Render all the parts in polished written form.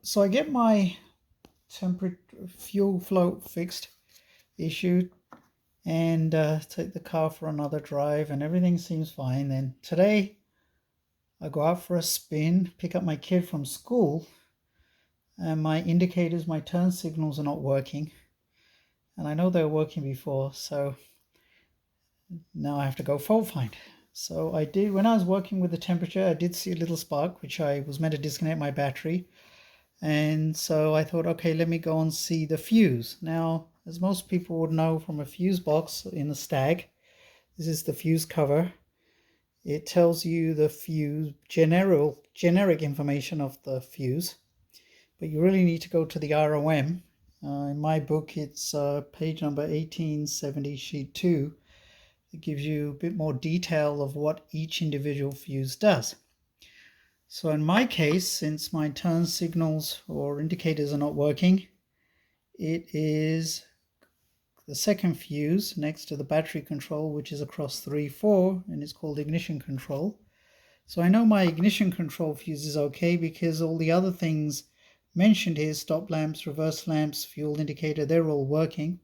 So I get my temperature fuel float fixed, issued, and take the car for another drive, and everything seems fine. Then today I go out for a spin, pick up my kid from school, and my indicators, my turn signals are not working. And I know they were working before, so now I have to go fault find. So I did, when I was working with the temperature, I did see a little spark, which I was meant to disconnect my battery. And so I thought, okay, let me go and see the fuse. Now, as most people would know from a fuse box in a Stag, this is the fuse cover. It tells you the fuse, generic information of the fuse, but you really need to go to the ROM. In my book, it's page number 1870, sheet 2. It gives you a bit more detail of what each individual fuse does. So in my case, since my turn signals or indicators are not working, it is the second fuse next to the battery control, which is across 3, 4, and it's called ignition control. So I know my ignition control fuse is okay because all the other things mentioned here, stop lamps, reverse lamps, fuel indicator, they're all working.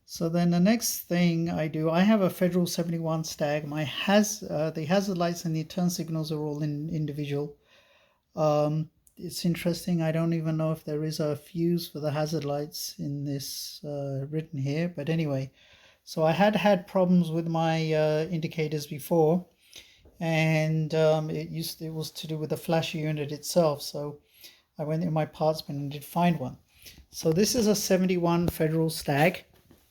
So then the next thing I do, I have a Federal 71 Stag. The hazard lights and the turn signals are all individual. It's interesting, I don't even know if there is a fuse for the hazard lights in this written here, but anyway. So I had problems with my indicators before, and it was to do with the flasher unit itself. So I went in my parts bin and did find one. So this is a 71 Federal Stag,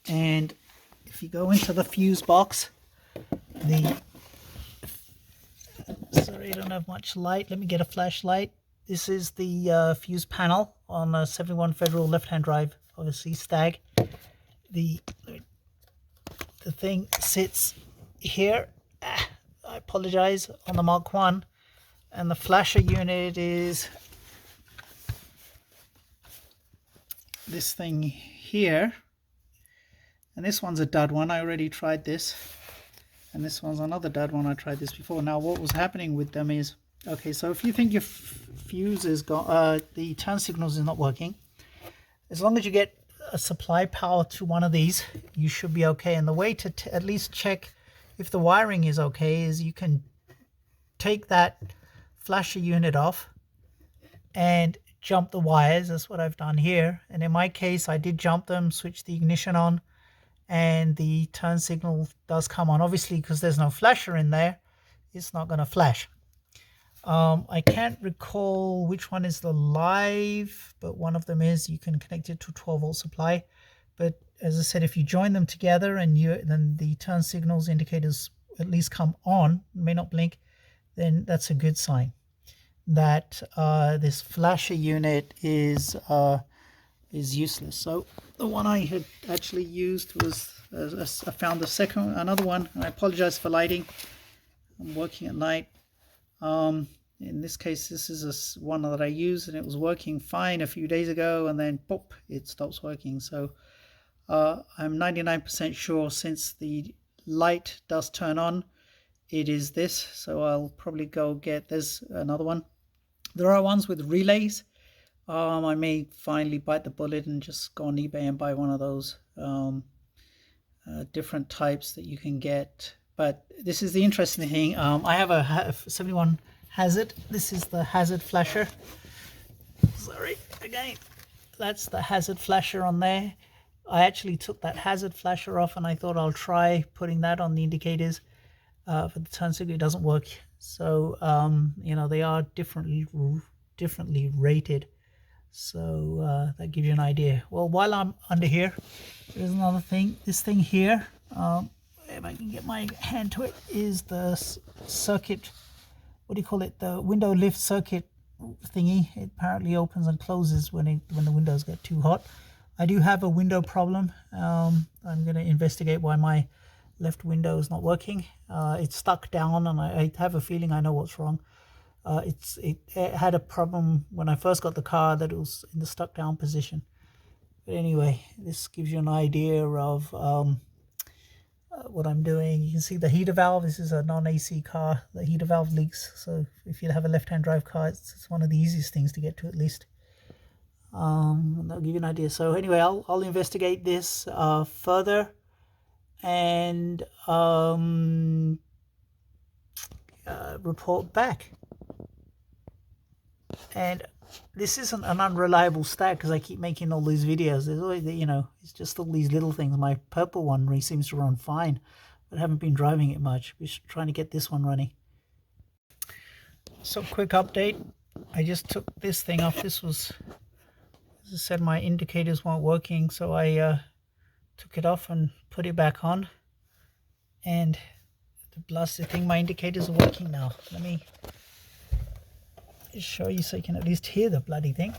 and if you go into the fuse box, sorry, I don't have much light. Let me get a flashlight. This is the fuse panel on a 71 Federal left-hand drive, obviously Stag. The thing sits here. I apologize, on the Mark 1, and the flasher unit is this thing here, and this one's a dud one. I already tried this, and this one's another dud one. I tried this before. Now what was happening with them is, okay, so if you think your fuse is got the turn signals is not working, as long as you get a supply power to one of these, you should be okay. And the way to at least check if the wiring is okay is you can take that flasher unit off and jump the wires. That's what I've done here, and in my case I did jump them, switch the ignition on, and the turn signal does come on. Obviously, because there's no flasher in there, it's not going to flash. I can't recall which one is the live, but one of them is you can connect it to 12-volt supply. But as I said, if you join them together and then the turn signals indicators at least come on, may not blink, then that's a good sign that this flasher unit is useless. So the one I had actually used was I found another one, and I apologize for lighting. I'm working at night. In this case, this is one that I used, and it was working fine a few days ago, and then pop, it stops working. So I'm 99% sure, since the light does turn on, it is this. So I'll probably go get, there's another one. There are ones with relays. I may finally bite the bullet and just go on eBay and buy one of those different types that you can get. But this is the interesting thing. I have a 71 hazard. This is the hazard flasher. Sorry, again, that's the hazard flasher on there. I actually took that hazard flasher off, and I thought I'll try putting that on the indicators. For the turn signal, it doesn't work. So you know, they are differently rated. So that gives you an idea. Well, while I'm under here, there's another thing. This thing here, if I can get my hand to it, is the circuit, what do you call it, the window lift circuit thingy. It apparently opens and closes when the windows get too hot. I do have a window problem. I'm going to investigate why my left window is not working. It's stuck down, and I have a feeling I know what's wrong. It had a problem when I first got the car, that it was in the stuck down position. But anyway, this gives you an idea of what I'm doing. You can see the heater valve. This is a non-AC car. The heater valve leaks, so if you have a left-hand drive car, it's one of the easiest things to get to, at least. That'll give you an idea. So anyway, I'll investigate this further and report back. And this isn't an unreliable Stag because I keep making all these videos. There's always, it's just all these little things. My purple one seems to run fine, but I haven't been driving it much. We're trying to get this one running. So quick update. I just took this thing off. This was, as I said, my indicators weren't working, so I took it off and put it back on. And the blasted thing, my indicators are working now. Let me just show you so you can at least hear the bloody thing.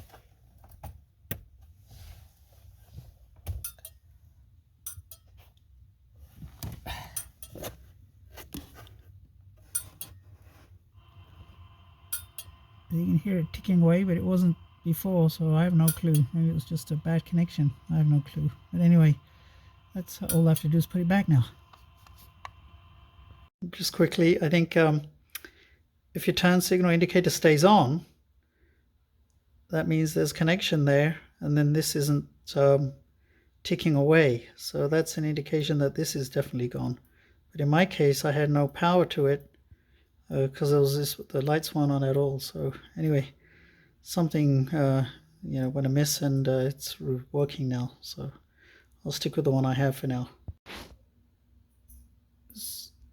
You can hear it ticking away, but it wasn't before, so I have no clue. Maybe it was just a bad connection. I have no clue. But anyway, that's all I have to do is put it back now. Just quickly, I think if your turn signal indicator stays on, that means there's connection there, and then this isn't ticking away. So that's an indication that this is definitely gone. But in my case, I had no power to it because there was the lights weren't on at all. So anyway, something went amiss, and it's working now. So I'll stick with the one I have for now.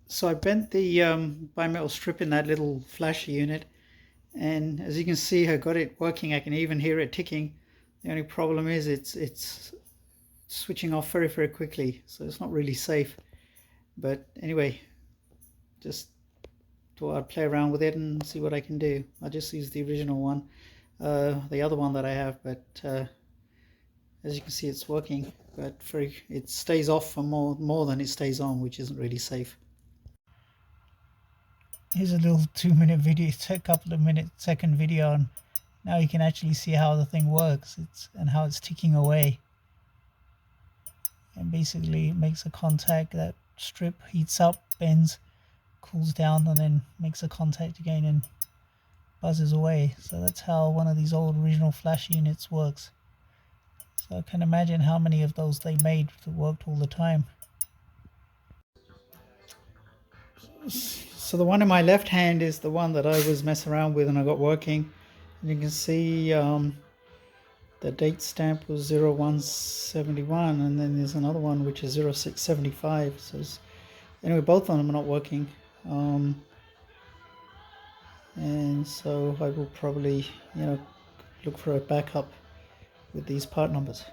So I bent the bimetal strip in that little flasher unit, and as you can see, I got it working. I can even hear it ticking. The only problem is it's switching off very, very quickly, so it's not really safe. But anyway, just thought I'd play around with it and see what I can do. I just used the original one, the other one that I have, but as you can see, it's working, but it stays off for more than it stays on, which isn't really safe. Here's a little 2-minute video. It's a couple of second video, and now you can actually see how the thing works. And how it's ticking away. And basically it makes a contact. That strip heats up, bends, cools down, and then makes a contact again and buzzes away. So that's how one of these old original flash units works. So I can imagine how many of those they made that worked all the time. So the one in my left hand is the one that I was messing around with and I got working. And you can see the date stamp was 0171, and then there's another one which is 0675. So anyway, both of them are not working. And so I will probably look for a backup with these part numbers.